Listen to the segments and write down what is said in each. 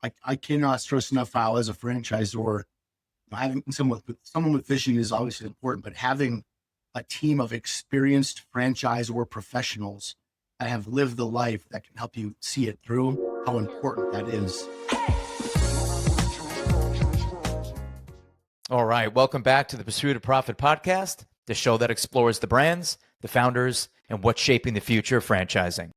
I cannot stress enough how, as a franchisor, having someone with vision is obviously important, but having a team of experienced franchisor professionals that have lived the life that can help you see it through, how important that is. All right. Welcome back to the Pursuit of Profit podcast, the show that explores the brands, the founders, and what's shaping the future of franchising.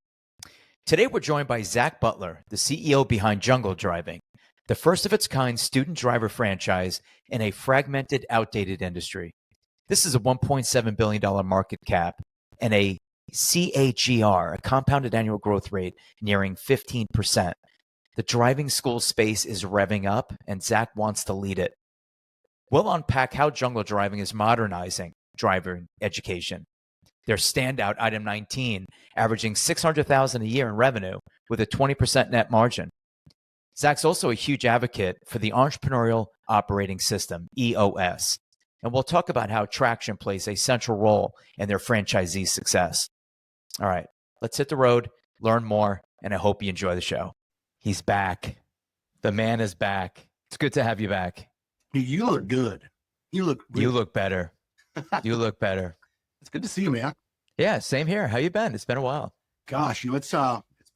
Today, we're joined by Zach Beutler, the CEO behind Jungle Driving, the first of its kind student driver franchise in a fragmented, outdated industry. This is a $1.7 billion market cap and a CAGR, a compounded annual growth rate, nearing 15%. The driving school space is revving up, and Zach wants to lead it. We'll unpack how Jungle Driving is modernizing driver education. Their standout, item 19, averaging $600,000 a year in revenue with a 20% net margin. Zach's also a huge advocate for the entrepreneurial operating system, EOS. And we'll talk about how traction plays a central role in their franchisee success. All right, let's hit the road, learn more, and I hope you enjoy the show. He's back. The man is back. It's good to have you back. You look good. You look better. You look better. It's good to see you, man. Yeah, same here. How you been? It's been a while. Gosh, it's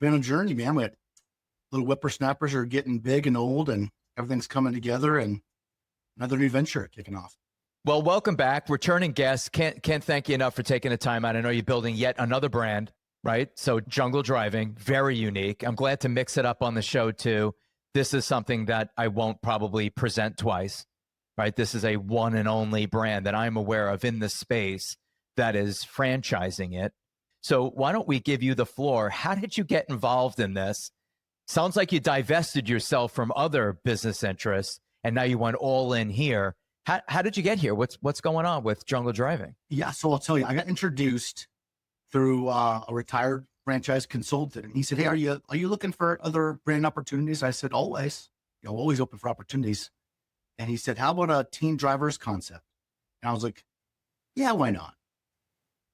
been a journey, man. We had little whippersnappers are getting big and old, and everything's coming together, and another new venture kicking off. Well, welcome back, returning guest. Can't thank you enough for taking the time out. I know you're building yet another brand, right? So Jungle Driving, very unique. I'm glad to mix it up on the show too. This is something that I won't probably present twice, right? This is a one and only brand that I'm aware of in the space that is franchising it. So why don't we give you the floor? How did you get involved in this? Sounds like you divested yourself from other business interests, and now you went all in here. How did you get here? What's going on with Jungle Driving? Yeah, so I'll tell you, I got introduced through a retired franchise consultant, and he said, "Hey, are you looking for other brand opportunities?" I said, "Always, always open for opportunities." And he said, "How about a teen drivers concept?" And I was like, "Yeah, why not?"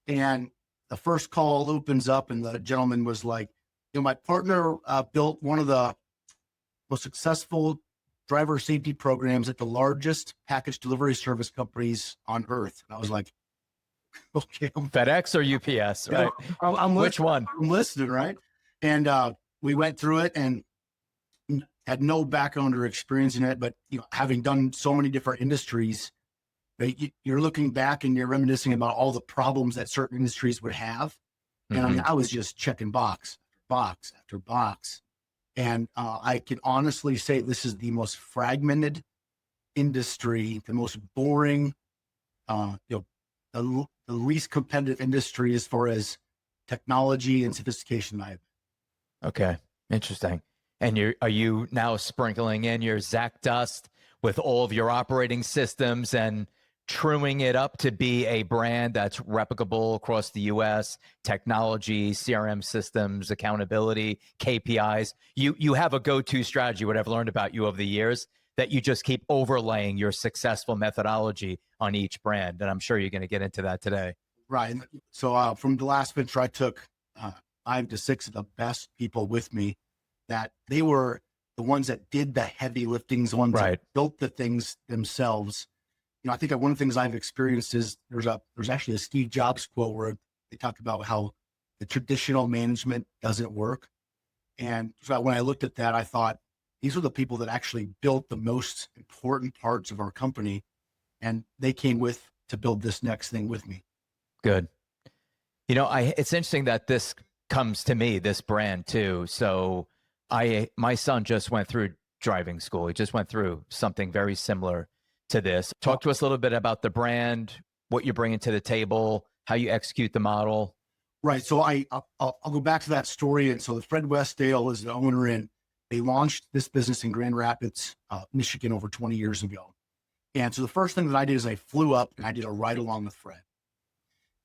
And the first call opens up, and the gentleman was like, "My partner built one of the most successful driver safety programs at the largest package delivery service companies on earth." And I was like, "Okay, FedEx or UPS, right? I'm Which one? I'm listening, right?" And we went through it and had no background or experience in it, but having done so many different industries, you're looking back and you're reminiscing about all the problems that certain industries would have. And I mean, I was just checking box after box. And I can honestly say this is the most fragmented industry, the most boring, the least competitive industry as far as technology and sophistication I have. Okay, interesting. And are you now sprinkling in your Zach dust with all of your operating systems and truing it up to be a brand that's replicable across the US, technology, CRM systems, accountability, KPIs? You have a go-to strategy, what I've learned about you over the years, that you just keep overlaying your successful methodology on each brand. And I'm sure you're going to get into that today. Right. So from the last venture, I took 5 to 6 of the best people with me, that they were the ones that did the heavy liftings, the ones that built the things themselves. I think that one of the things I've experienced is there's actually a Steve Jobs quote where they talk about how the traditional management doesn't work. And so when I looked at that, I thought these were the people that actually built the most important parts of our company, and they came with to build this next thing with me. Good. It's interesting that this comes to me, this brand too. So my son just went through driving school. He just went through something very similar to this. Talk to us a little bit about the brand, what you're bringing to the table, how you execute the model. Right. So I'll go back to that story. And so Fred Westdale is the owner, and they launched this business in Grand Rapids, Michigan over 20 years ago. And so the first thing that I did is I flew up and I did a ride along with Fred.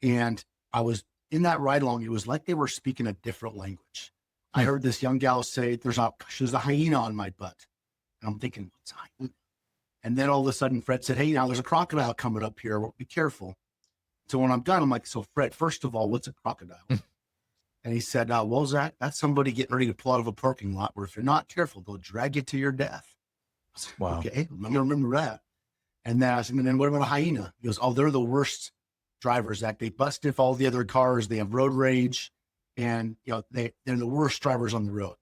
And I was in that ride along. It was like they were speaking a different language. I heard this young gal say, there's a hyena on my butt. And I'm thinking, what's a hyena? And then all of a sudden Fred said, "Hey, now there's a crocodile coming up here. Be careful." So when I'm done, I'm like, "So Fred, first of all, what's a crocodile?" And he said, well, Zach, that's somebody getting ready to pull out of a parking lot where if you're not careful, they'll drag you to your death. I said, Wow. okay, I'm going to remember that. And then I said, and then what about a hyena? He goes, oh, they're the worst drivers, Zach. They bust if all the other cars. They have road rage. And, they're the worst drivers on the road.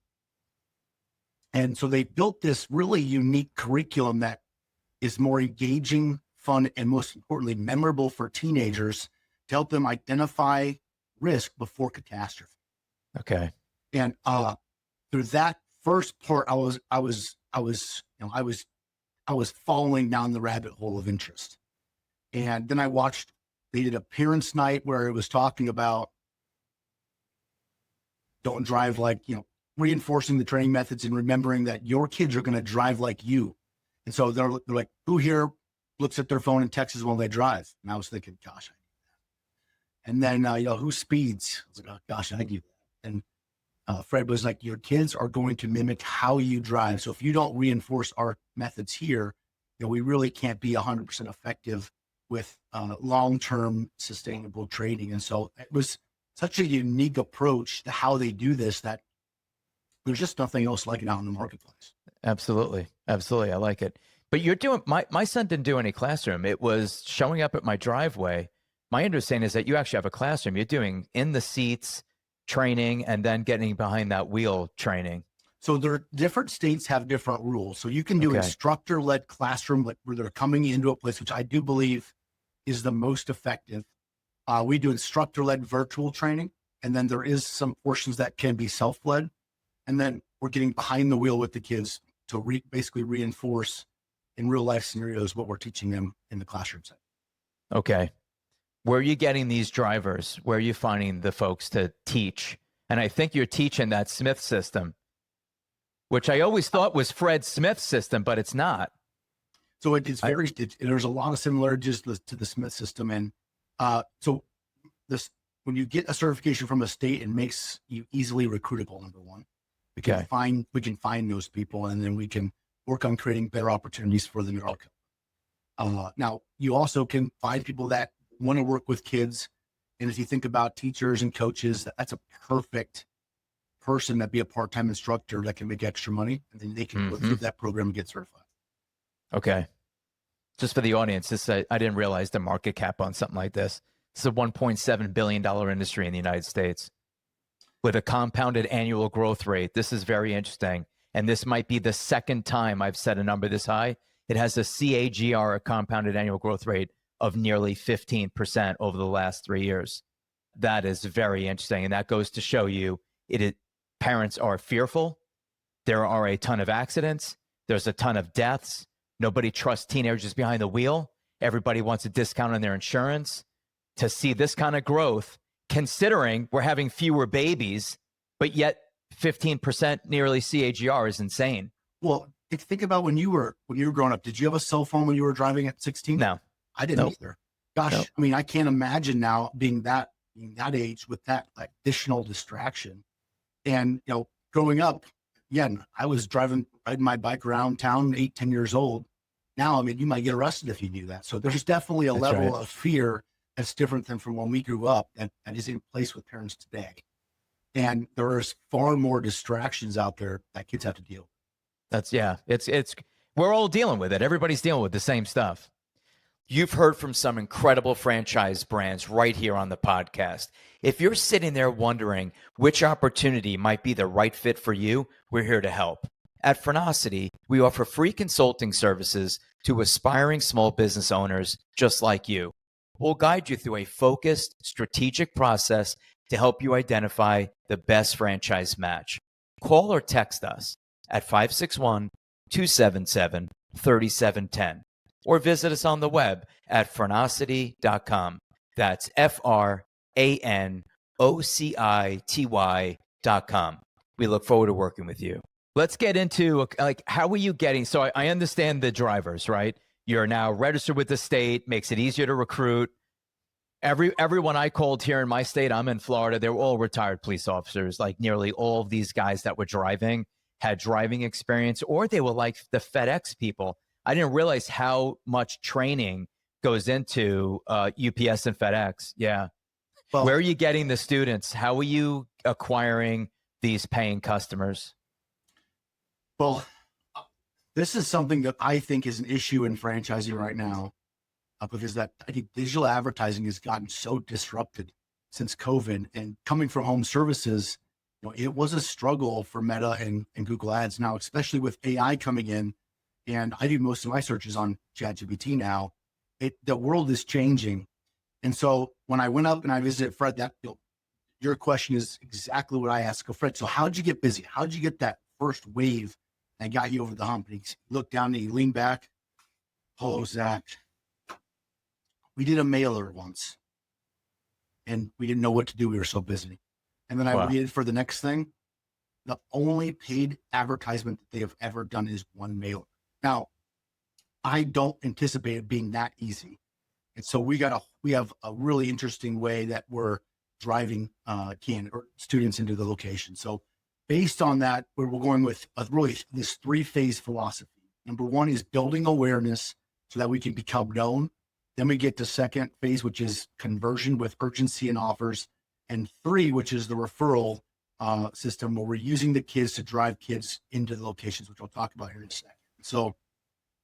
And so they built this really unique curriculum that is more engaging, fun, and most importantly, memorable for teenagers to help them identify risk before catastrophe. Okay. And through that first part, I was falling down the rabbit hole of interest. And then they did a parents' night where it was talking about don't drive like, reinforcing the training methods and remembering that your kids are going to drive like you. And so they're like, who here looks at their phone and texts while they drive? And I was thinking, gosh, I do that. And then, who speeds? I was like, oh, gosh, I do that. And Fred was like, your kids are going to mimic how you drive. So if you don't reinforce our methods here, we really can't be 100% effective with long-term sustainable training. And so it was such a unique approach to how they do this that there's just nothing else like it out in the marketplace. Absolutely. Absolutely. I like it. But you're doing, my son didn't do any classroom. It was showing up at my driveway. My understanding is that you actually have a classroom. You're doing in the seats training and then getting behind that wheel training. So different states have different rules. So you can do instructor-led classroom where they're coming into a place, which I do believe is the most effective. We do instructor-led virtual training. And then there is some portions that can be self-led. And then we're getting behind the wheel with the kids to basically reinforce in real life scenarios what we're teaching them in the classroom setting. Okay. Where are you getting these drivers? Where are you finding the folks to teach? And I think you're teaching that Smith system, which I always thought was Fred Smith's system, but it's not. So there's a lot of similarities to the Smith system. And so when you get a certification from a state, it makes you easily recruitable, number one. We can find those people, and then we can work on creating better opportunities for them in our company. Now, you also can find people that want to work with kids. And if you think about teachers and coaches, that's a perfect person that be a part-time instructor that can make extra money, and then they can go through that program and get certified. Okay. Just for the audience, I didn't realize the market cap on something like this. It's a $1.7 billion industry in the United States with a compounded annual growth rate. This is very interesting. And this might be the second time I've set a number this high. It has a CAGR, a compounded annual growth rate of nearly 15% over the last 3 years. That is very interesting. And that goes to show you parents are fearful. There are a ton of accidents. There's a ton of deaths. Nobody trusts teenagers behind the wheel. Everybody wants a discount on their insurance. To see this kind of growth, considering we're having fewer babies, but yet 15% nearly CAGR is insane. Well, think about when you were growing up. Did you have a cell phone when you were driving at 16? No, I didn't either. Gosh, nope. I mean, I can't imagine now being that age with that additional distraction. And growing up, I was riding my bike around town, 8-10 years old. Now, I mean, you might get arrested if you do that. So there's definitely a level of fear that's different than from when we grew up that is in place with parents today. And there's far more distractions out there that kids have to deal with. We're all dealing with it. Everybody's dealing with the same stuff. You've heard from some incredible franchise brands right here on the podcast. If you're sitting there wondering which opportunity might be the right fit for you, we're here to help. At Franchisee, we offer free consulting services to aspiring small business owners just like you. We'll guide you through a focused, strategic process to help you identify the best franchise match. Call or text us at 561-277-3710 or visit us on the web at franchisee.com. That's FRANOCITY.com. We look forward to working with you. Let's get into how are you getting, so I understand the drivers, right? You're now registered with the state, makes it easier to recruit. Everyone I called here in my state, I'm in Florida, they were all retired police officers. Like nearly all of these guys that were driving had driving experience, or they were like the FedEx people. I didn't realize how much training goes into UPS and FedEx. Yeah. Well, Where are you getting the students? How are you acquiring these paying customers? well, this is something that I think is an issue in franchising right now, because that I think digital advertising has gotten so disrupted since COVID, and coming from home services, it was a struggle for Meta and Google Ads. Now, especially with AI coming in, and I do most of my searches on ChatGPT now, the world is changing. And so when I went up and I visited Fred, your question is exactly what I asked. Fred, so how'd you get busy? How'd you get that first wave that got you over the hump? And he looked down and he leaned back. Oh, Zach, we did a mailer once and we didn't know what to do. We were so busy. And then I waited for the next thing. The only paid advertisement that they have ever done is one mailer. Now, I don't anticipate it being that easy. And so we have a really interesting way that we're driving students into the location. So based on that, we're going with really this 3-phase philosophy. Number one is building awareness so that we can become known. Then we get to second phase, which is conversion with urgency and offers. And 3, which is the referral system, where we're using the kids to drive kids into the locations, which I'll talk about here in a second. So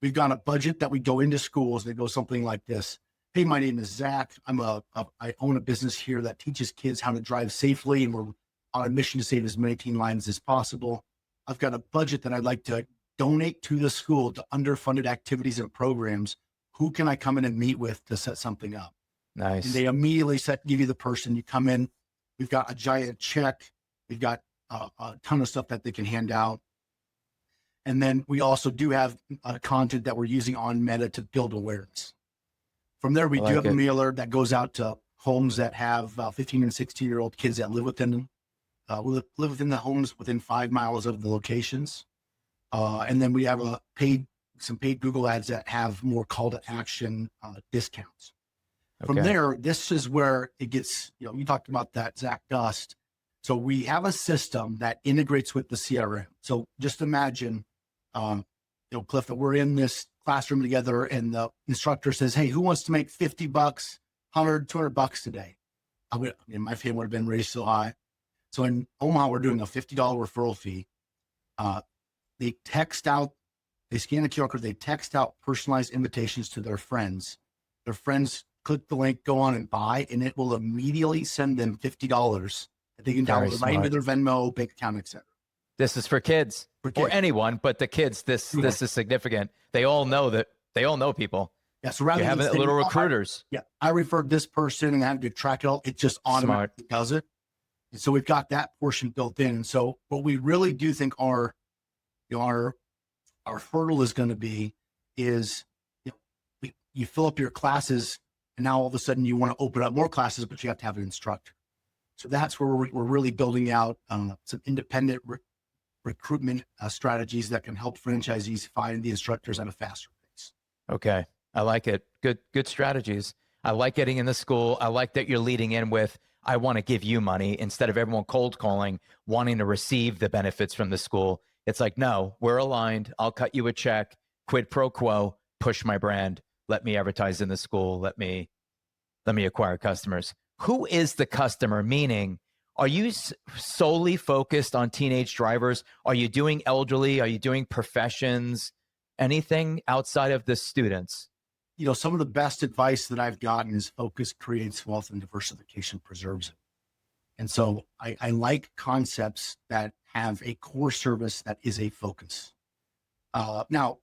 we've got a budget that we go into schools. They go something like this. Hey, my name is Zach. I own a business here that teaches kids how to drive safely, and we're on a mission to save as many teen lives as possible. I've got a budget that I'd like to donate to the school to underfunded activities and programs. Who can I come in and meet with to set something up? Nice. And they immediately give you the person. You come in, we've got a giant check. We've got a ton of stuff that they can hand out. And then we also do have content that we're using on Meta to build awareness. From there, we do have a mailer that goes out to homes that have 15 and 16-year-old kids that live within them, live within the homes within 5 miles of the locations. And then we have some paid Google ads that have more call to action discounts. From there, this is where it gets, you talked about that, Zach, dust. So we have a system that integrates with the CRM. So just imagine, Cliff, that we're in this classroom together and the instructor says, hey, who wants to make $50, $100, $200 today? My family would have been raised so high. So in Omaha, we're doing a $50 referral fee. They scan the QR code, they text out personalized invitations to their friends. Their friends click the link, go on and buy, and it will immediately send them $50 that they can download right into their Venmo, bank account, etc. This is for kids or anyone, but the kids, this is significant. They all know people. Yeah. So rather than having little recruiters. I referred this person and having to track it all. It just automatically does it. And so we've got that portion built in. And so what we really do think our hurdle is going to be is, you fill up your classes and now all of a sudden you want to open up more classes, but you have to have an instructor. So that's where we're really building out some independent recruitment strategies that can help franchisees find the instructors at a faster pace. Okay. I like it. Good strategies. I like getting in the school. I like that you're leading in with, I want to give you money instead of everyone cold calling, wanting to receive the benefits from the school. It's like, no, we're aligned. I'll cut you a check, quid pro quo, push my brand. Let me advertise in the school. Let me acquire customers. Who is the customer? Meaning, are you solely focused on teenage drivers? Are you doing elderly? Are you doing professions? Anything outside of the students? Some of the best advice that I've gotten is focus creates wealth and diversification preserves it. And so I like concepts that have a core service that is a focus. Now,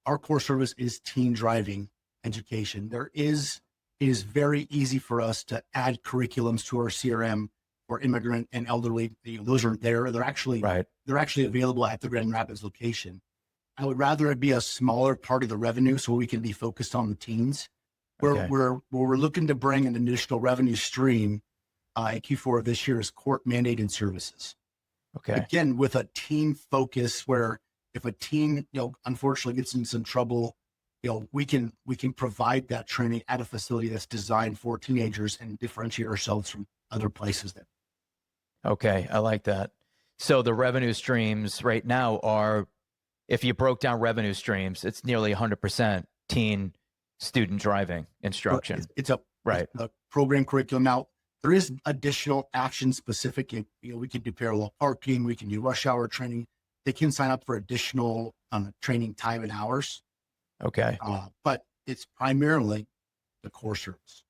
our core service is teen driving education. It is very easy for us to add curriculums to our CRM for immigrant and elderly. Those are there. They're actually available at the Grand Rapids location. I would rather it be a smaller part of the revenue so we can be focused on the teens. Where we're looking to bring an additional revenue stream in Q4 of this year is court mandated services. Okay. Again, with a teen focus, where if a teen, unfortunately gets in some trouble, we can provide that training at a facility that's designed for teenagers and differentiate ourselves from other places. Okay, I like that. So the revenue streams right now are, if you broke down revenue streams, it's nearly 100% teen student driving instruction. It's a program curriculum. Now, There is additional action specific. We can do parallel parking. We can do rush hour training. They can sign up for additional training time and hours. Okay. But it's primarily the core service.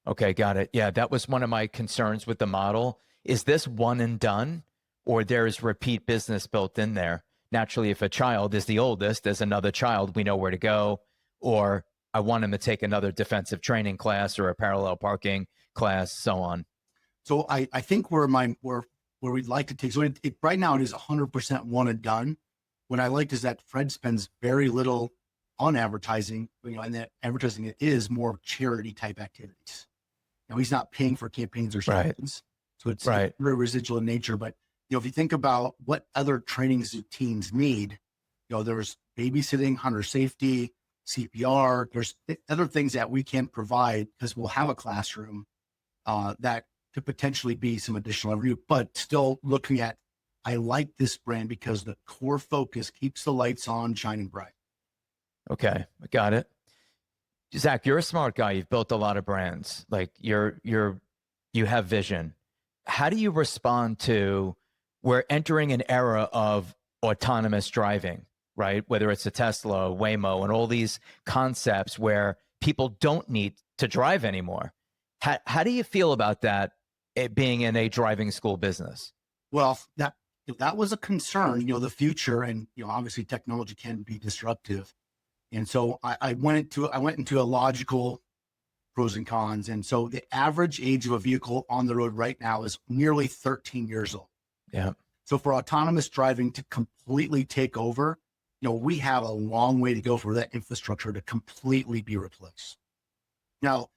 Okay, got it. Yeah, that was one of my concerns with the model. Is this one and done, or there's repeat business built in there? Naturally, if a child is the oldest, there's another child, we know where to go, or I want him to take another defensive training class or a parallel parking class, so on. So I think where we'd like to take, so right now it is 100% one and done. What I liked is that Fred spends very little on advertising, and that advertising it is more charity type activities. He's not paying for campaigns or slogans, so it's very residual in nature. But if you think about what other trainings do teens need, there's babysitting, hunter safety, CPR. There's other things that we can't provide because we'll have a classroom that could potentially be some additional revenue. But still looking at, I like this brand because the core focus keeps the lights on, shining bright. Okay, I got it. Zach, you're a smart guy. You've built a lot of brands. Like you have vision. How do you respond to, we're entering an era of autonomous driving, right? Whether it's a Tesla, Waymo, and all these concepts where people don't need to drive anymore. How do you feel about that, it being in a driving school business? Well, that was a concern, the future, and obviously technology can be disruptive. And so I went into a logical pros and cons. And so the average age of a vehicle on the road right now is nearly 13 years old. Yeah. So for autonomous driving to completely take over, we have a long way to go for that infrastructure to completely be replaced. Now,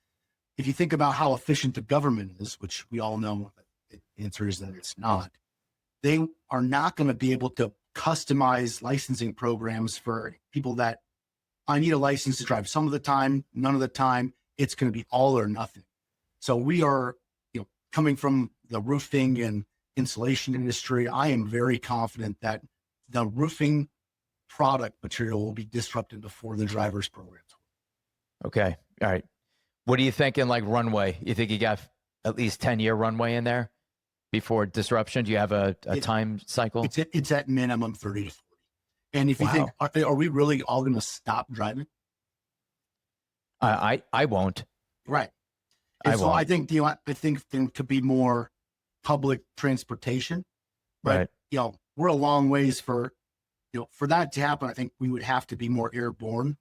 if you think about how efficient the government is, which we all know the answer is that it's not, they are not going to be able to customize licensing programs for people that I need a license to drive some of the time, none of the time. It's going to be all or nothing. So we are, coming from the roofing and insulation industry, I am very confident that the roofing product material will be disrupted before the driver's programs. Okay. All right. What do you think in like runway? You think you got at least 10-year runway in there before disruption? Do you have a time cycle? It's at minimum 30 to 40. And if you think, are we really all going to stop driving? I won't. Right. And so I think, I think there could be more public transportation, but, we're a long ways for that to happen. I think we would have to be more airborne,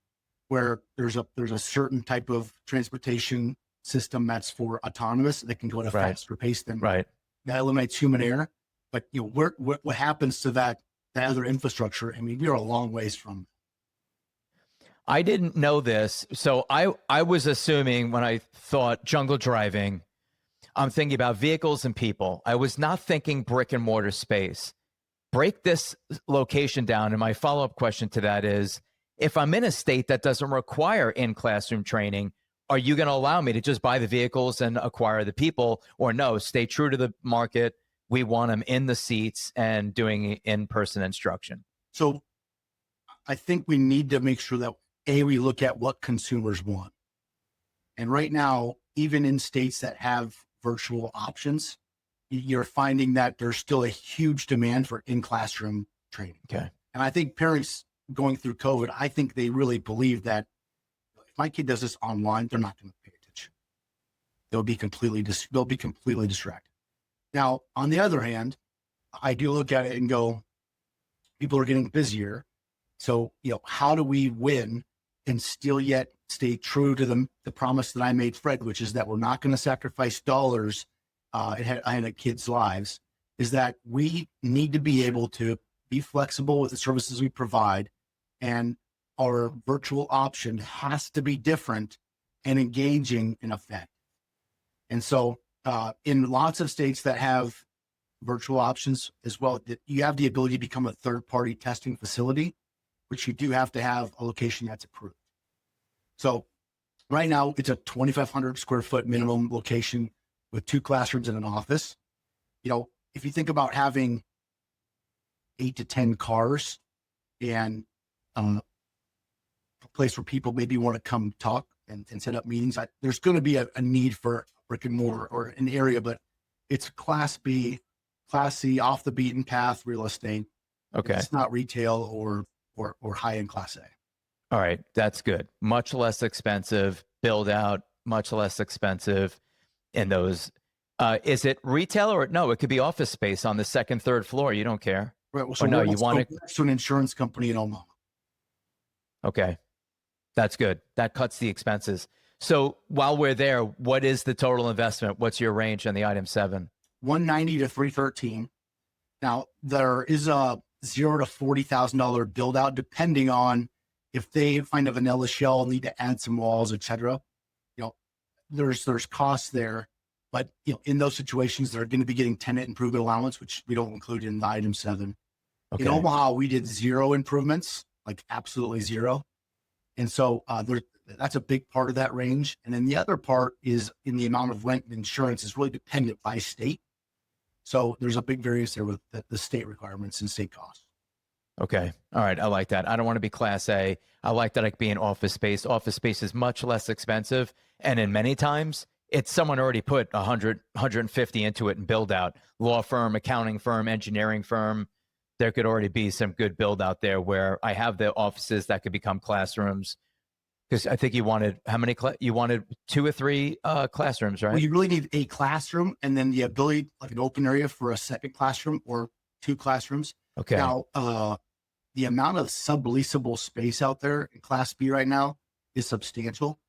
where there's a certain type of transportation system that's for autonomous that can go at a faster pace than that eliminates human error. But, what happens to that other infrastructure? I mean, we are a long ways from. I didn't know this. So I was assuming when I thought jungle driving, I'm thinking about vehicles and people. I was not thinking brick and mortar space. Break this location down. And my follow-up question to that is, if I'm in a state that doesn't require in-classroom training, are you going to allow me to just buy the vehicles and acquire the people, or no, stay true to the market? We want them in the seats and doing in-person instruction. So I think we need to make sure that we look at what consumers want. And right now, even in states that have virtual options, you're finding that there's still a huge demand for in-classroom training. Okay. And I think parents going through COVID, I think they really believe that if my kid does this online, they're not going to pay attention. They'll be completely distracted. Now, on the other hand, I do look at it and go, people are getting busier. So, how do we win and still yet stay true to the promise that I made Fred, which is that we're not going to sacrifice dollars in a kids' lives, is that we need to be able to be flexible with the services we provide, and our virtual option has to be different and engaging in effect. And so in lots of states that have virtual options as well, you have the ability to become a third-party testing facility, which you do have to have a location that's approved. So right now it's a 2,500 square foot minimum location with 2 classrooms and an office. If you think about having 8 to 10 cars and a place where people maybe want to come talk and set up meetings. There's going to be a need for brick and mortar or an area, but it's Class B, Class C, off the beaten path real estate. Okay. It's not retail or high end Class A. All right. That's good. Much less expensive, build out, much less expensive in those. Is it retail or no? It could be office space on the second, third floor. You don't care. Right. Well, so no, we're you want next to an insurance company in Omaha. Okay. That's good. That cuts the expenses. So while we're there, what is the total investment? What's your range on the item 7? 190 to 313. Now there is a $0 to $40,000 build out, depending on if they find a vanilla shell, need to add some walls, etc. There's costs there, but in those situations, they're going to be getting tenant improvement allowance, which we don't include in the item 7. Okay. In Omaha, we did 0 improvements, like absolutely 0. And so that's a big part of that range. And then the other part is in the amount of rent and insurance is really dependent by state. So there's a big variance there with the state requirements and state costs. Okay. All right. I like that. I don't want to be Class A. I like that I can be in office space. Office space is much less expensive. And in many times, it's someone already put 100, 150 into it and build out. Law firm, accounting firm, engineering firm. There could already be some good build out there where I have the offices that could become classrooms. Because I think you wanted, how many, you wanted 2 or 3 classrooms, right? Well, you really need a classroom and then the ability, like an open area for a second classroom or 2 classrooms. Okay. Now, the amount of subleasable space out there in Class B right now is substantial.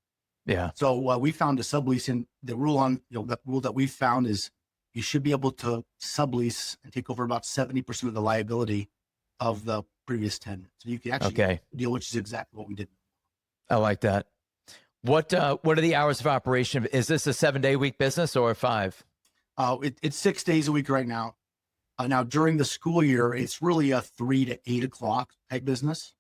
Yeah. So we found a sublease, and the rule that we found is you should be able to sublease and take over about 70% of the liability of the previous tenant. So you can actually deal, which is exactly what we did. I like that. What are the hours of operation? Is this a 7-day week business or 5? It's 6 days a week right now. Now during the school year, it's really a 3 to 8 o'clock type business.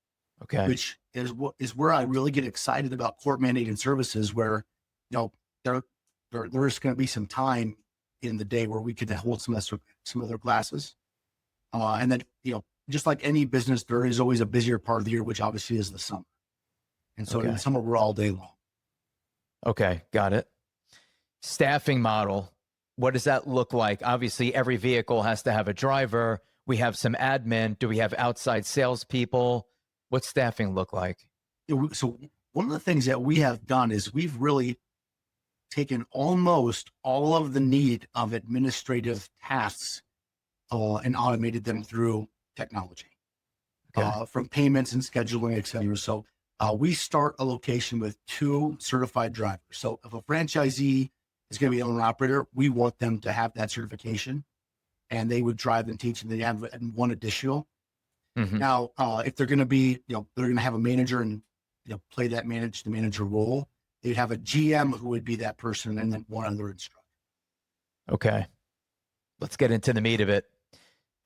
Okay. Which is where I really get excited about court mandated services, where there's going to be some time in the day where we could hold some other classes, and then just like any business, there is always a busier part of the year, which obviously is the summer. And so in the summer, we're all day long. Okay, got it. Staffing model. What does that look like? Obviously, every vehicle has to have a driver. We have some admin. Do we have outside salespeople? What's staffing look like? So one of the things that we have done is we've really taken almost all of the need of administrative tasks and automated them through technology, from payments and scheduling, et cetera. So we start a location with 2 certified drivers. So if a franchisee is going to be an owner operator, we want them to have that certification, and they would drive and teach, and they have 1 additional. Mm-hmm. Now, if they're going to be, they're going to have a manager and play that the manager role, they'd have a GM who would be that person, and then 1 other instructor. Okay, let's get into the meat of it.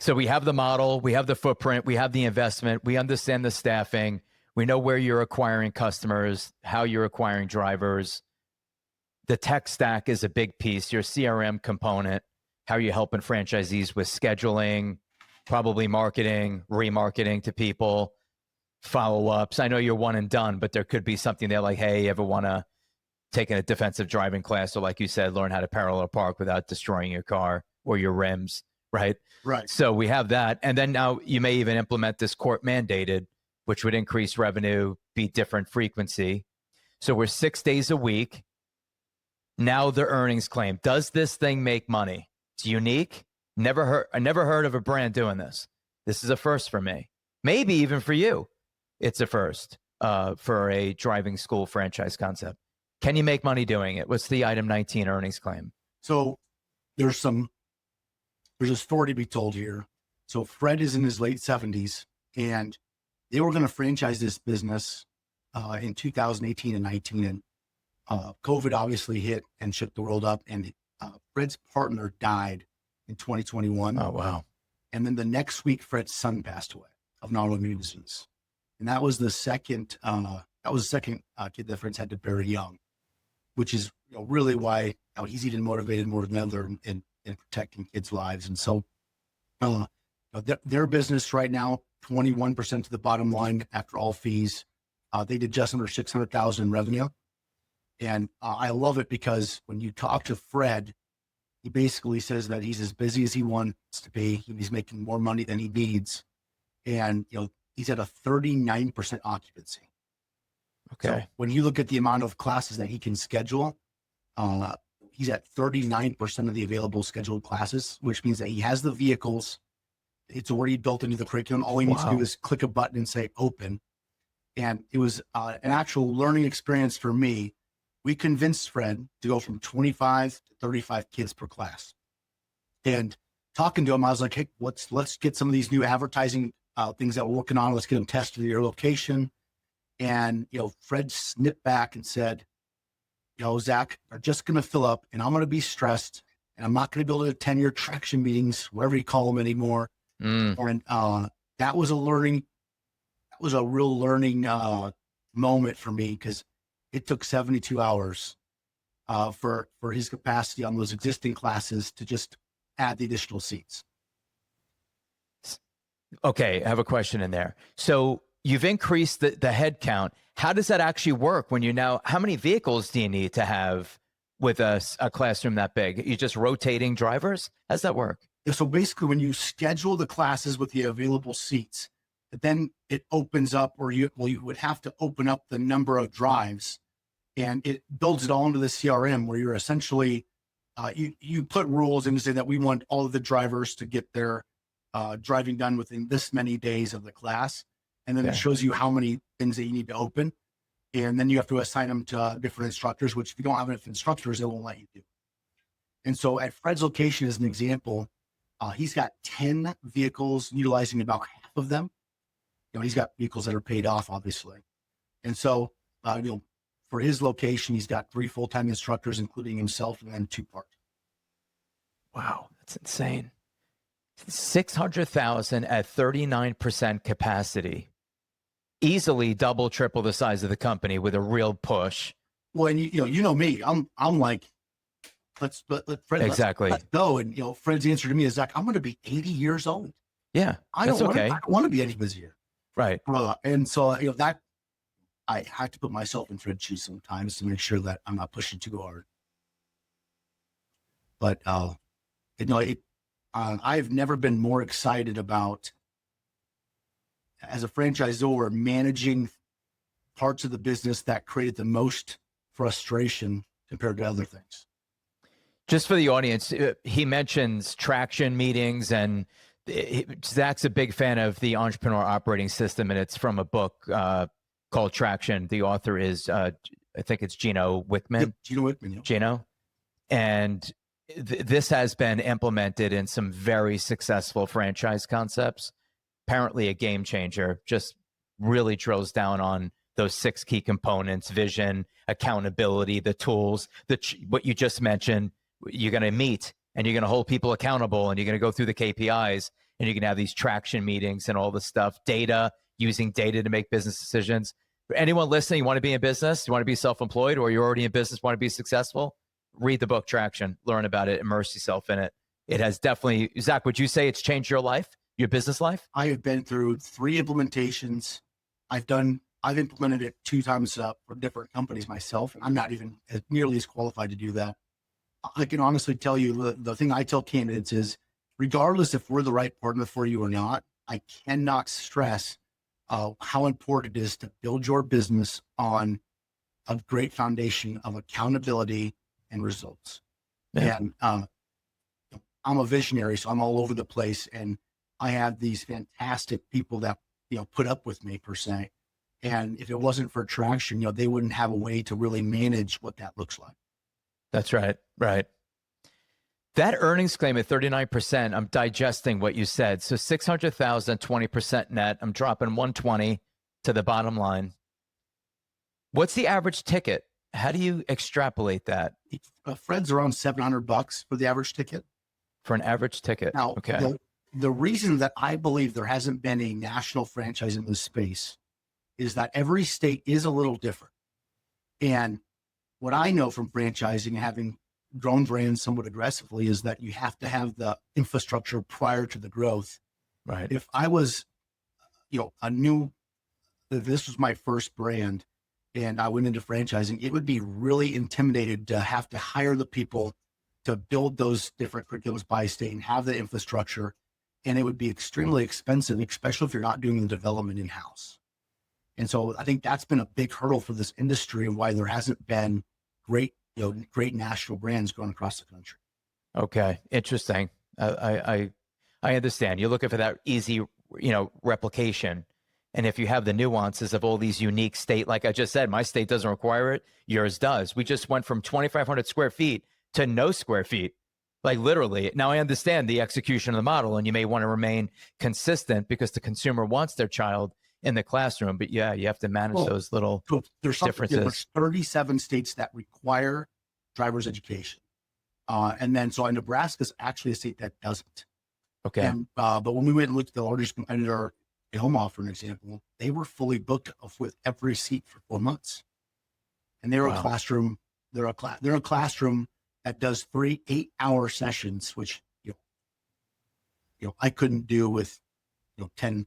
So we have the model, we have the footprint, we have the investment, we understand the staffing, we know where you're acquiring customers, how you're acquiring drivers. The tech stack is a big piece, your CRM component, how you're helping franchisees with scheduling, probably marketing, remarketing to people, follow-ups. I know you're one and done, but there could be something there like, hey, you ever want to take a defensive driving class? Or like you said, learn how to parallel park without destroying your car or your rims, right? Right. So we have that. And then now you may even implement this court mandated, which would increase revenue, be different frequency. So we're 6 days a week. Now the earnings claim. Does this thing make money? It's unique. I never heard of a brand doing this. This is a first for me. Maybe even for you. It's a first for a driving school franchise concept. Can you make money doing it? What's the item 19 earnings claim? So there's a story to be told here. So Fred is in his late 70s, and they were going to franchise this business in 2018 and 19. And COVID obviously hit and shook the world up. And Fred's partner died in 2021. Oh, wow. And then the next week, Fred's son passed away of non-immune disease. And that was the second kid that Fred's had to bury young, which is really why he's even motivated more than other in protecting kids' lives. And so their business right now, 21% to the bottom line after all fees. They did just under $600,000 in revenue. And I love it because when you talk to Fred, he basically says that he's as busy as he wants to be. He's making more money than he needs. And, he's at a 39% occupancy. Okay. So when you look at the amount of classes that he can schedule, he's at 39% of the available scheduled classes, which means that he has the vehicles. It's already built into the curriculum. All he needs to do is click a button and say open. And it was an actual learning experience for me. We convinced Fred to go from 25 to 35 kids per class. And talking to him, I was like, hey, let's get some of these new advertising things that we're working on. Let's get them tested at your location. And, Fred snipped back and said, Zach, they're just going to fill up and I'm going to be stressed and I'm not going to be able to attend your traction meetings, wherever you call them anymore. And that was a real learning moment for me, because it took 72 hours for his capacity on those existing classes to just add the additional seats. Okay, I have a question in there. So you've increased the head count. How does that actually work when how many vehicles do you need to have with a classroom that big? You just rotating drivers? How does that work? So basically, when you schedule the classes with the available seats, then it opens up, or you would have to open up the number of drives, and it builds it all into the CRM, where you're essentially, you put rules and say that we want all of the drivers to get their driving done within this many days of the class. And then it shows you how many things that you need to open. And then you have to assign them to different instructors, which if you don't have enough instructors, they won't let you do. And so at Fred's location, as an example, he's got 10 vehicles, utilizing about half of them. He's got vehicles that are paid off, obviously. And so, for his location, he's got 3 full-time instructors, including himself, and then 2 part. Wow, that's insane. 600,000 at 39% capacity. Easily double, triple the size of the company with a real push. Well, and you know me, I'm like, let's Fred, exactly. Let's go. And Fred's answer to me is, Zach, I'm going to be 80 years old. Yeah, I don't want to be any busier. Right. And so that I have to put myself in Fred's shoes sometimes to make sure that I'm not pushing too hard. But I've never been more excited about, as a franchisor, managing parts of the business that created the most frustration compared to other things. Just for the audience, he mentions traction meetings, and Zach's a big fan of the entrepreneur operating system, and it's from a book called Traction. The author is, I think it's Gino Wickman. Yep, Gino Wickman. Yep. Gino. And this has been implemented in some very successful franchise concepts. Apparently a game changer. Just really drills down on those 6 key components: vision, accountability, the tools, what you just mentioned. You're going to meet and you're going to hold people accountable, and you're going to go through the KPIs, and you're going to have these traction meetings and all this stuff, data, using data to make business decisions. For anyone listening, you want to be in business, you want to be self-employed, or you're already in business, want to be successful, read the book Traction, learn about it, immerse yourself in it. It has definitely, Zach, would you say it's changed your life, your business life? I have been through 3 implementations. I've implemented it 2 times for different companies myself, and I'm not even nearly as qualified to do that. I can honestly tell you, the thing I tell candidates is, regardless if we're the right partner for you or not, I cannot stress how important it is to build your business on a great foundation of accountability and results. Yeah. And I'm a visionary, so I'm all over the place, and I have these fantastic people that put up with me, per se. And if it wasn't for Traction, they wouldn't have a way to really manage what that looks like. That's right. Right. That earnings claim at 39%, I'm digesting what you said. So 600,000, 20% net. I'm dropping 120 to the bottom line. What's the average ticket? How do you extrapolate that? Fred's around $700 for the average ticket. For an average ticket. Now, okay. The reason that I believe there hasn't been a national franchise in this space is that every state is a little different. And what I know from franchising, having grown brands somewhat aggressively, is that you have to have the infrastructure prior to the growth. Right. If I was, if this was my first brand, and I went into franchising, it would be really intimidated to have to hire the people to build those different curriculums by state and have the infrastructure. And it would be extremely expensive, especially if you're not doing the development in-house. And so I think that's been a big hurdle for this industry and why there hasn't been great national brands going across the country. Okay, interesting. I understand. You're looking for that easy, replication. And if you have the nuances of all these unique state, like I just said, my state doesn't require it. Yours does. We just went from 2,500 square feet to no square feet, like literally. Now I understand the execution of the model, and you may want to remain consistent because the consumer wants their child in the classroom. But yeah, you have to manage those little differences. There's 37 states that require driver's education. And then, so Nebraska is actually a state that doesn't. Okay. And, but when we went and looked at the largest competitor at Omaha, for an example, they were fully booked with every seat for 4 months. And they're a classroom. They're a classroom that does 3 8-hour sessions, which, I couldn't do with, 10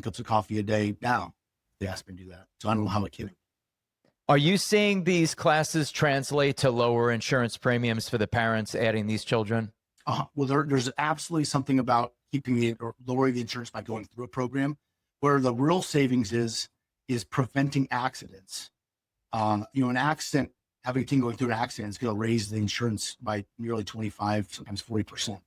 cups of coffee a day now. They asked me to do that. So I don't know how it came. Are you seeing these classes translate to lower insurance premiums for the parents adding these children? Well, there's absolutely something about or lowering the insurance by going through a program, where the real savings is preventing accidents. An accident, having a teen going through an accident is going to raise the insurance by nearly 25, sometimes 40%.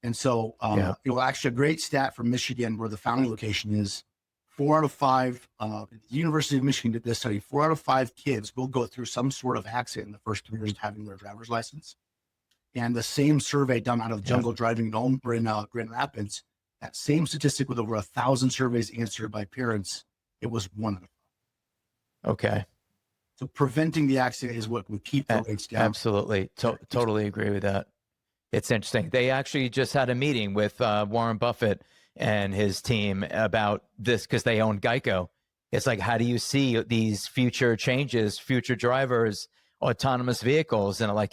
And so, actually a great stat from Michigan, where the founding location is, 4 out of 5, the University of Michigan did this study, 4 out of 5 kids will go through some sort of accident in the first 3 years of having their driver's license. And the same survey done out of Jungle Driving in Grand Rapids, that same statistic with over 1,000 surveys answered by parents, it was 1 out of 5. Okay. So preventing the accident is what would keep the rates down. Absolutely. Totally agree with that. It's interesting. They actually just had a meeting with Warren Buffett and his team about this because they own Geico. It's like, how do you see these future changes, future drivers, autonomous vehicles? And I'm like,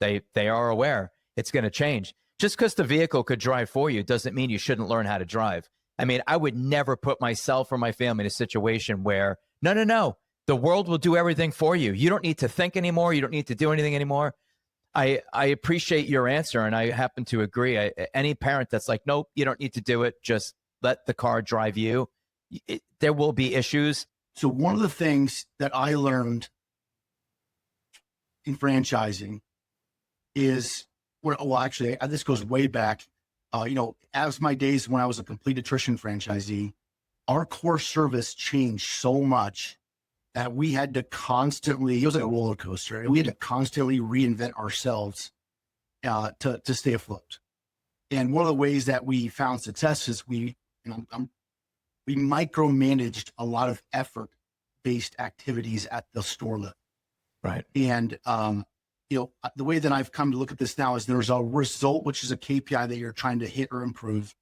they are aware it's going to change. Just because the vehicle could drive for you doesn't mean you shouldn't learn how to drive. I mean, I would never put myself or my family in a situation where, no, the world will do everything for you. You don't need to think anymore. You don't need to do anything anymore. I appreciate your answer, and I happen to agree. Any parent that's like, nope, you don't need to do it, just let the car drive you, there will be issues. So one of the things that I learned in franchising is, this goes way back. As my days when I was a complete attrition franchisee, our core service changed so much that we had to constantly, it was like a roller coaster, and we had to constantly reinvent ourselves to stay afloat. And one of the ways that we found success is we micromanaged a lot of effort-based activities at the store level. Right. And, the way that I've come to look at this now is there's a result, which is a KPI that you're trying to hit or improve.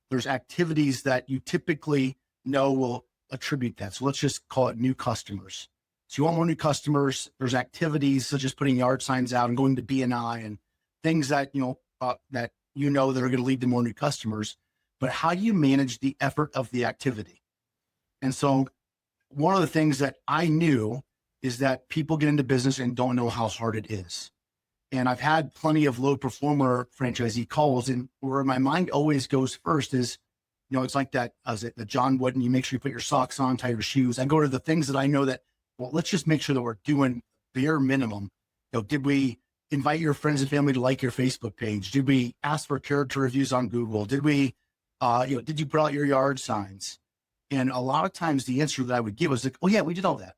There's activities that you typically know will attribute that. So let's just call it new customers. So you want more new customers. There's activities such as putting yard signs out and going to BNI and things that, that are going to lead to more new customers. But how do you manage the effort of the activity? And so one of the things that I knew is that people get into business and don't know how hard it is. And I've had plenty of low performer franchisee calls, and where my mind always goes first is, it's like that, the John Wooden, you make sure you put your socks on, tie your shoes. I go to the things that I know that, let's just make sure that we're doing bare minimum. Did we invite your friends and family to like your Facebook page? Did we ask for character reviews on Google? Did we, did you put out your yard signs? And a lot of times the answer that I would give was like, oh yeah, we did all that.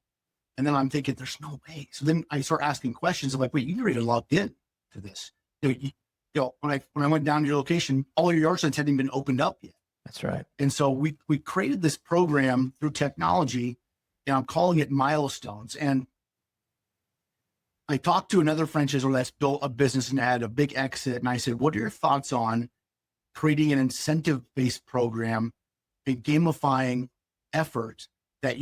And then I'm thinking, there's no way. So then I start asking questions. I'm like, wait, you never even logged in to this. When I went down to your location, all your yard signs hadn't even been opened up yet. That's right. And so we created this program through technology, and I'm calling it Milestones. And I talked to another franchisor that's built a business and had a big exit. And I said, what are your thoughts on creating an incentive-based program and gamifying effort that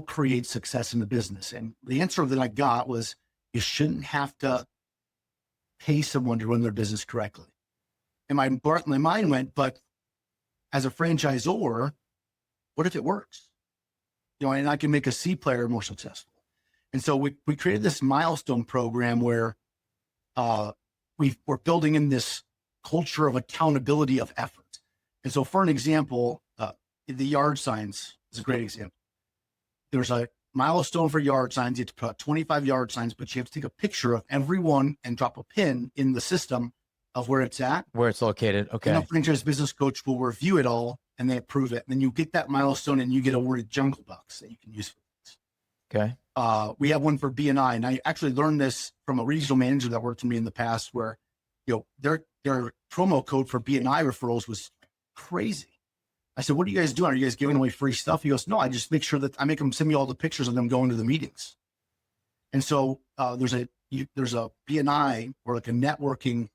creates success in the business? And the answer that I got was, you shouldn't have to pay someone to run their business correctly. And my mind went, but as a franchisor, what if it works? and I can make a C player more successful. And so we created this milestone program where we're building in this culture of accountability of effort. And so for an example, the yard signs is a great example. There's a milestone for yard signs. You have to put out 25 yard signs, but you have to take a picture of every one and drop a pin in the system of where it's at. Where it's located. Okay. And a franchise business coach will review it all and they approve it. And then you get that milestone and you get awarded jungle bucks that you can use for things. Okay. We have one for BNI, and I actually learned this from a regional manager that worked for me in the past, where their promo code for BNI referrals was crazy. I said, "What are you guys doing? Are you guys giving away free stuff?" He goes, "No, I just make sure that I make them send me all the pictures of them going to the meetings." And so there's a BNI, or like a networking,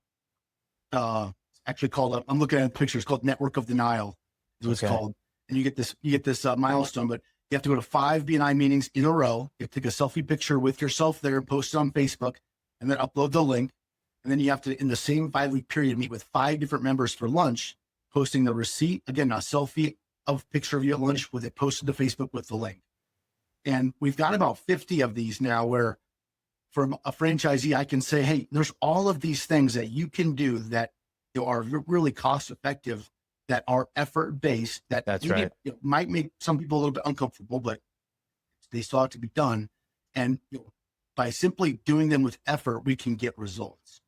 actually called, I'm looking at pictures, called Network of Denial is what it's called. And you get this milestone, but you have to go to 5 BNI meetings in a row. You have to take a selfie picture with yourself there and post it on Facebook, and then upload the link. And then you have to, in the same 5-week period, meet with 5 different members for lunch, posting the receipt, again, a selfie of picture of you at lunch with it posted to Facebook with the link. And we've got about 50 of these now, where from a franchisee, I can say, hey, there's all of these things that you can do that are really cost effective, that are effort based, that That's right. Might make some people a little bit uncomfortable, but they still have to be done. And by simply doing them with effort, we can get results.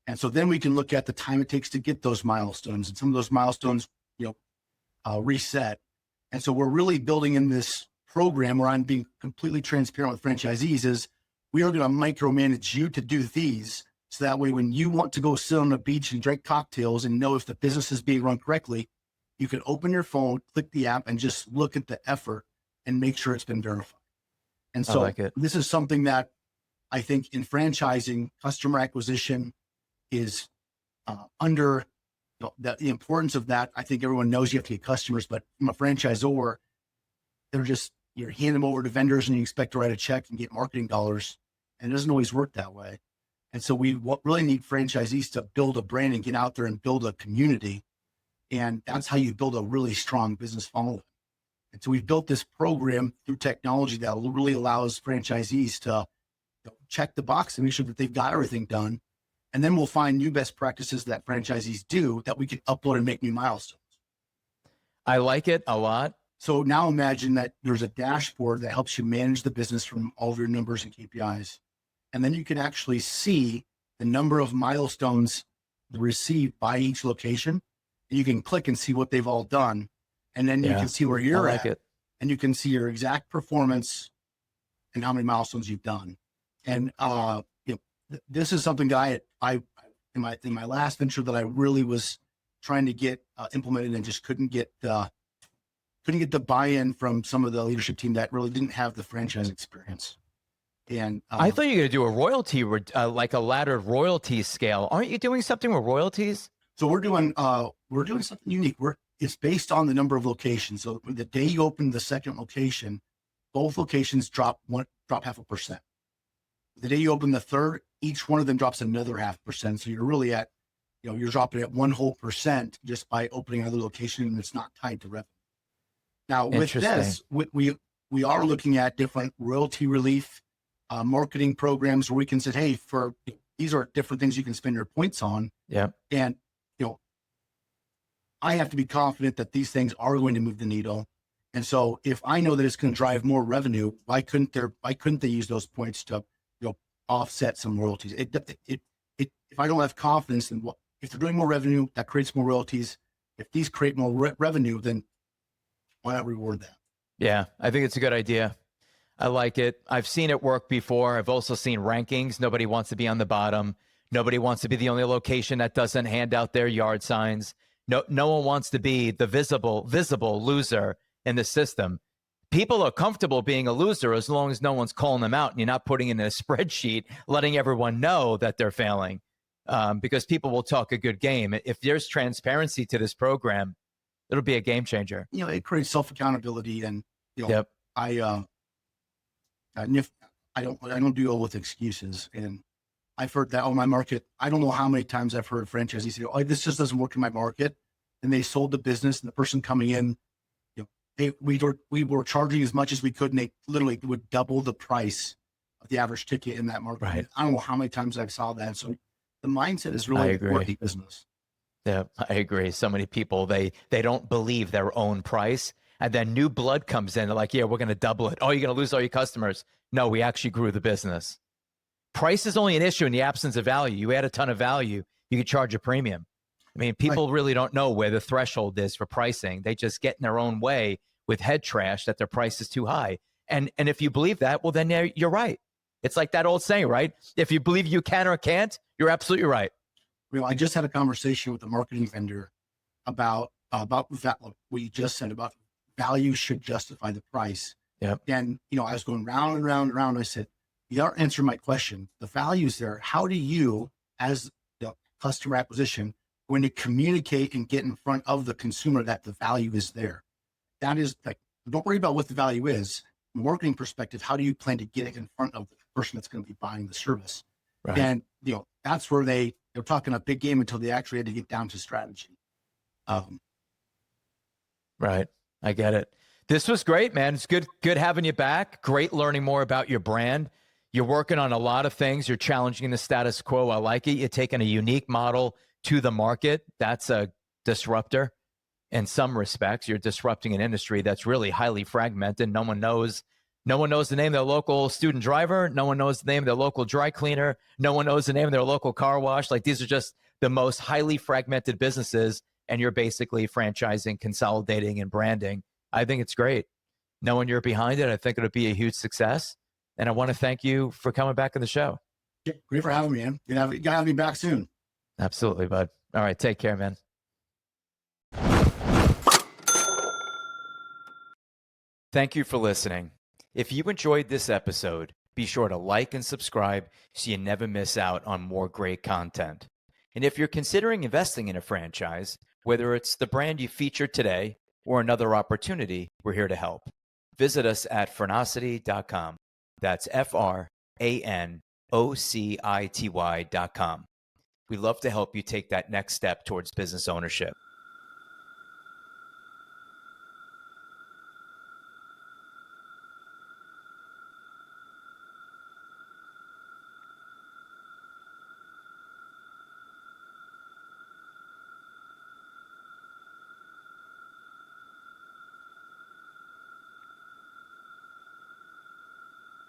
And so then we can look at the time it takes to get those milestones, and some of those milestones, reset. And so we're really building in this program where I'm being completely transparent with franchisees, is we are going to micromanage you to do these. So that way, when you want to go sit on the beach and drink cocktails and know if the business is being run correctly, you can open your phone, click the app, and just look at the effort and make sure it's been verified. And so this is something that I think in franchising, customer acquisition is under the importance of that. I think everyone knows you have to get customers, but from a franchisor, you hand them over to vendors and you expect to write a check and get marketing dollars. And it doesn't always work that way. And so we really need franchisees to build a brand and get out there and build a community. And that's how you build a really strong business following. And so we've built this program through technology that really allows franchisees to check the box and make sure that they've got everything done. And then we'll find new best practices that franchisees do that we can upload and make new milestones. I like it a lot. So now imagine that there's a dashboard that helps you manage the business from all of your numbers and KPIs. And then you can actually see the number of milestones received by each location. And you can click and see what they've all done. And then you can see where you're at. And you can see your exact performance and how many milestones you've done. And this is something that I in my last venture that I really was trying to get implemented and just couldn't get the buy-in from some of the leadership team that really didn't have the franchise experience. And I thought you were going to do a royalty, like a laddered royalty scale. Aren't you doing something with royalties? So we're doing something unique. It's based on the number of locations. So the day you open the second location, both locations drop 0.5%. The day you open the third, each one of them drops another 0.5%. So you're really at, you're dropping at 1% just by opening another location, and it's not tied to revenue. Now with this, we are looking at different royalty relief marketing programs where we can say, hey, these are different things you can spend your points on. Yeah. And, I have to be confident that these things are going to move the needle. And so if I know that it's going to drive more revenue, why couldn't they use those points to, offset some royalties? If I don't have confidence in if they're doing more revenue, that creates more royalties. If these create more revenue, then why not reward that? Yeah, I think it's a good idea. I like it. I've seen it work before. I've also seen rankings. Nobody wants to be on the bottom. Nobody wants to be the only location that doesn't hand out their yard signs. No one wants to be the visible loser in the system. People are comfortable being a loser as long as no one's calling them out and you're not putting in a spreadsheet, letting everyone know that they're failing, because people will talk a good game. If there's transparency to this program, it'll be a game changer. It creates self-accountability, and I don't deal with excuses. And I've heard that on my market. I don't know how many times I've heard franchisees say, "Oh, this just doesn't work in my market," and they sold the business, and the person coming in, we were charging as much as we could, and they literally would double the price of the average ticket in that market. Right. I don't know how many times I saw that. So the mindset is I really agree. important in business. Yeah, I agree. So many people, they don't believe their own price. And then new blood comes in. They're like, yeah, we're going to double it. Oh, you're going to lose all your customers. No, we actually grew the business. Price is only an issue in the absence of value. You add a ton of value, you could charge a premium. I mean, people really don't know where the threshold is for pricing. They just get in their own way with head trash that their price is too high. And if you believe that, well, then you're right. It's like that old saying, right? If you believe you can or can't, you're absolutely right. I just had a conversation with a marketing vendor about that. What you just said about value should justify the price. Yep. And, I was going round and round and round. I said, you aren't answering my question. The value's there. How do you, as the customer acquisition, when to communicate and get in front of the consumer that the value is there? That is like, don't worry about what the value is. From a marketing perspective, how do you plan to get it in front of the person that's going to be buying the service? Right. And, that's where they're talking a big game until they actually had to get down to strategy. Right. I get it. This was great, man. It's good having you back. Great learning more about your brand. You're working on a lot of things. You're challenging the status quo. I like it. You're taking a unique model to the market. That's a disruptor in some respects. You're disrupting an industry that's really highly fragmented. No one knows the name of their local student driver. No one knows the name of their local dry cleaner. No one knows the name of their local car wash. Like, these are just the most highly fragmented businesses, and you're basically franchising, consolidating, and branding. I think it's great. Knowing you're behind it, I think it'll be a huge success. And I want to thank you for coming back on the show. Yeah, great for having me, man. You gotta have me back soon. Absolutely, bud. All right, take care, man. Thank you for listening. If you enjoyed this episode, be sure to like and subscribe so you never miss out on more great content. And if you're considering investing in a franchise, whether it's the brand you featured today or another opportunity, we're here to help. Visit us at Francity.com. That's FRANOCITY.com. We love to help you take that next step towards business ownership.